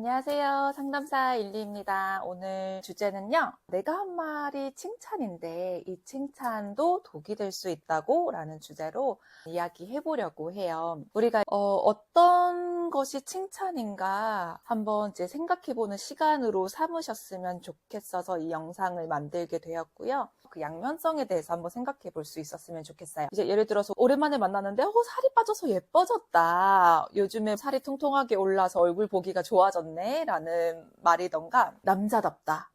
안녕하세요. 상담사 일리입니다. 오늘 주제는요. 내가 한 말이 칭찬인데 이 칭찬도 독이 될 수 있다고 라는 주제로 이야기해 보려고 해요. 우리가 어떤 것이 칭찬인가 한번 이제 생각해 보는 시간으로 삼으셨으면 좋겠어서 이 영상을 만들게 되었고요. 그 양면성에 대해서 한번 생각해 볼 수 있었으면 좋겠어요. 이제 예를 들어서 오랜만에 만났는데 살이 빠져서 예뻐졌다. 요즘에 살이 통통하게 올라서 얼굴 보기가 좋아졌네 라는 말이던가, 남자답다,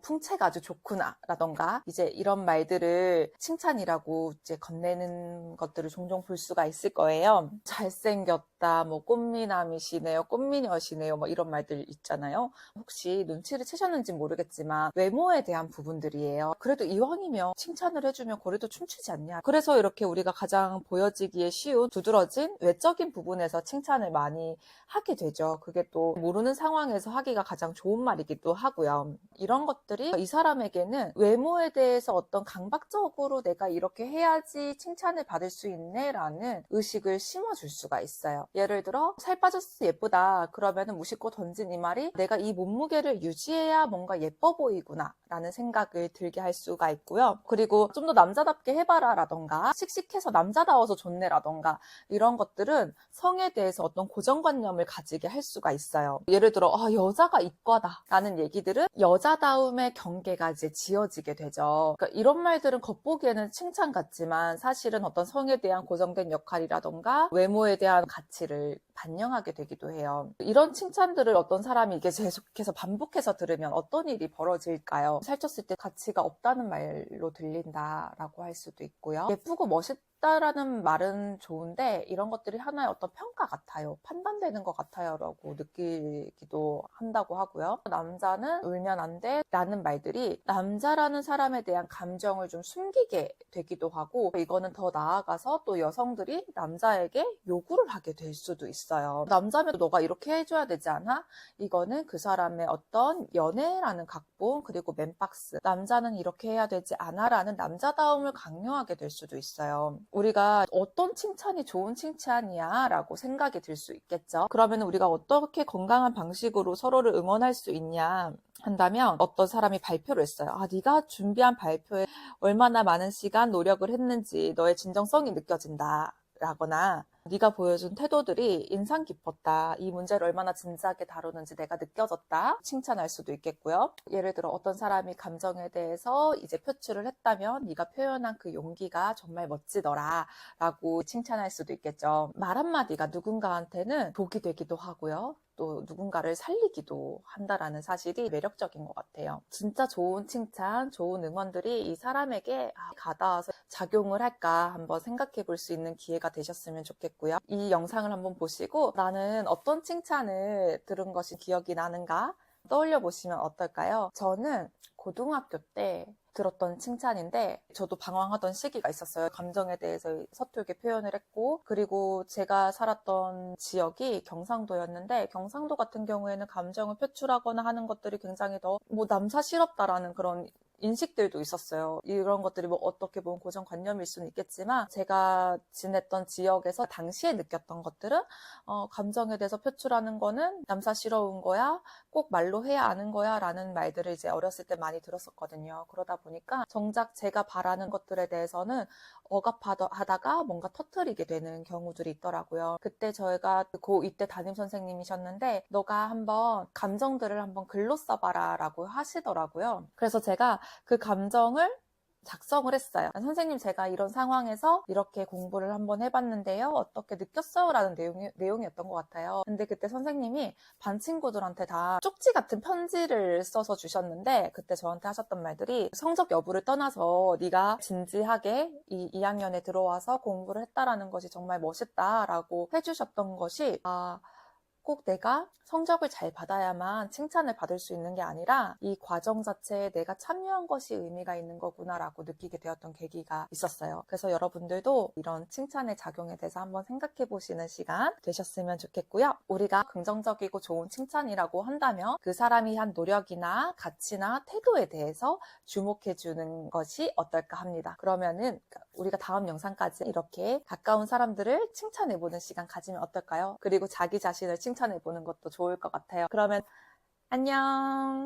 풍채가 아주 좋구나 라던가, 이제 이런 말들을 칭찬이라고 이제 건네는 것들을 종종 볼 수가 있을 거예요. 잘생겼다, 뭐 꽃미남이시네요, 꽃미녀시네요, 뭐 이런 말들 있잖아요. 혹시 눈치를 채셨는지 모르겠지만 외모에 대한 부분들이에요. 그래도 이왕이면 칭찬을 해주면 거리도 춤추지 않냐. 그래서 이렇게 우리가 가장 보여지기에 쉬운 두드러진 외적인 부분에서 칭찬을 많이 하게 되죠. 그게 또 모르는 상황에서 하기가 가장 좋은 말이기도 하고요. 이런 것들이 이 사람에게는 외모에 대해서 어떤 강박적으로 내가 이렇게 해야지 칭찬을 받을 수 있네 라는 의식을 심어줄 수가 있어요. 예를 들어 살 빠졌어 예쁘다 그러면 무심코 던진 이 말이 내가 이 몸무게를 유지해야 뭔가 예뻐 보이구나 라는 생각을 들게 할 수가 있고요. 그리고 좀 더 남자답게 해봐라 라던가, 씩씩해서 남자다워서 좋네 라던가, 이런 것들은 성에 대해서 어떤 고정관념을 가지게 할 수가 있어요. 예를 들어 여자가 이과다 라는 얘기들은 여자다움의 경계가 이제 지어지게 되죠. 그러니까 이런 말들은 겉보기에는 칭찬 같지만 사실은 어떤 성에 대한 고정된 역할이라던가 외모에 대한 가치를 반영하게 되기도 해요. 이런 칭찬들을 어떤 사람이 이게 계속해서 반복해서 들으면 어떤 일이 벌어질까요? 살쪘을 때 가치가 없다는 말로 들린다라고 할 수도 있고요. 예쁘고 멋있다라는 말은 좋은데 이런 것들이 하나의 어떤 평가 같아요. 판단되는 것 같아요 라고 느끼기도 한다고 하고요. 남자는 울면 안 돼 라는 말들이 남자라는 사람에 대한 감정을 좀 숨기게 되기도 하고, 이거는 더 나아가서 또 여성들이 남자에게 요구를 하게 될 수도 있어요. 남자면 너가 이렇게 해줘야 되지 않아? 이거는 그 사람의 어떤 연애라는 각본, 그리고 맨박스, 남자는 이렇게 해야 되지 않아 라는 남자다움을 강요하게 될 수도 있어요. 우리가 어떤 칭찬이 좋은 칭찬이야 라고 생각이 들 수 있겠죠. 그러면 우리가 어떻게 건강한 방식으로 서로를 응원할 수 있냐 한다면, 어떤 사람이 발표를 했어요. 네가 준비한 발표에 얼마나 많은 시간 노력을 했는지 너의 진정성이 느껴진다 라거나, 네가 보여준 태도들이 인상 깊었다, 이 문제를 얼마나 진지하게 다루는지 내가 느껴졌다, 칭찬할 수도 있겠고요. 예를 들어 어떤 사람이 감정에 대해서 이제 표출을 했다면 네가 표현한 그 용기가 정말 멋지더라 라고 칭찬할 수도 있겠죠. 말 한마디가 누군가한테는 독이 되기도 하고요. 또 누군가를 살리기도 한다라는 사실이 매력적인 것 같아요. 진짜 좋은 칭찬, 좋은 응원들이 이 사람에게 가닿아서 작용을 할까 한번 생각해 볼 수 있는 기회가 되셨으면 좋겠고요. 이 영상을 한번 보시고 나는 어떤 칭찬을 들은 것이 기억이 나는가 떠올려 보시면 어떨까요? 저는 고등학교 때 들었던 칭찬인데 저도 방황하던 시기가 있었어요. 감정에 대해서 서툴게 표현을 했고, 그리고 제가 살았던 지역이 경상도였는데 경상도 같은 경우에는 감정을 표출하거나 하는 것들이 굉장히 더 남사스럽다라는 그런 인식들도 있었어요. 이런 것들이 어떻게 보면 고정관념일 수는 있겠지만 제가 지냈던 지역에서 당시에 느꼈던 것들은 감정에 대해서 표출하는 거는 남사스러운 거야, 꼭 말로 해야 하는 거야 라는 말들을 이제 어렸을 때 많이 들었었거든요. 그러다 보니까 정작 제가 바라는 것들에 대해서는 억압하다가 뭔가 터뜨리게 되는 경우들이 있더라고요. 그때 저희가 고2 때 담임 선생님이셨는데 너가 한번 감정들을 한번 글로 써봐라 라고 하시더라고요. 그래서 제가 그 감정을 작성을 했어요. 선생님, 제가 이런 상황에서 이렇게 공부를 한번 해봤는데요, 어떻게 느꼈어요? 라는 내용이었던 것 같아요. 근데 그때 선생님이 반 친구들한테 다 쪽지 같은 편지를 써서 주셨는데, 그때 저한테 하셨던 말들이 성적 여부를 떠나서 네가 진지하게 이 2학년에 들어와서 공부를 했다라는 것이 정말 멋있다라고 해주셨던 것이, 꼭 내가 성적을 잘 받아야만 칭찬을 받을 수 있는 게 아니라 이 과정 자체에 내가 참여한 것이 의미가 있는 거구나 라고 느끼게 되었던 계기가 있었어요. 그래서 여러분들도 이런 칭찬의 작용에 대해서 한번 생각해 보시는 시간 되셨으면 좋겠고요. 우리가 긍정적이고 좋은 칭찬이라고 한다면 그 사람이 한 노력이나 가치나 태도에 대해서 주목해 주는 것이 어떨까 합니다. 그러면은 우리가 다음 영상까지 이렇게 가까운 사람들을 칭찬해보는 시간 가지면 어떨까요? 그리고 자기 자신을 칭찬해보는 것도 좋을 것 같아요. 그러면 안녕.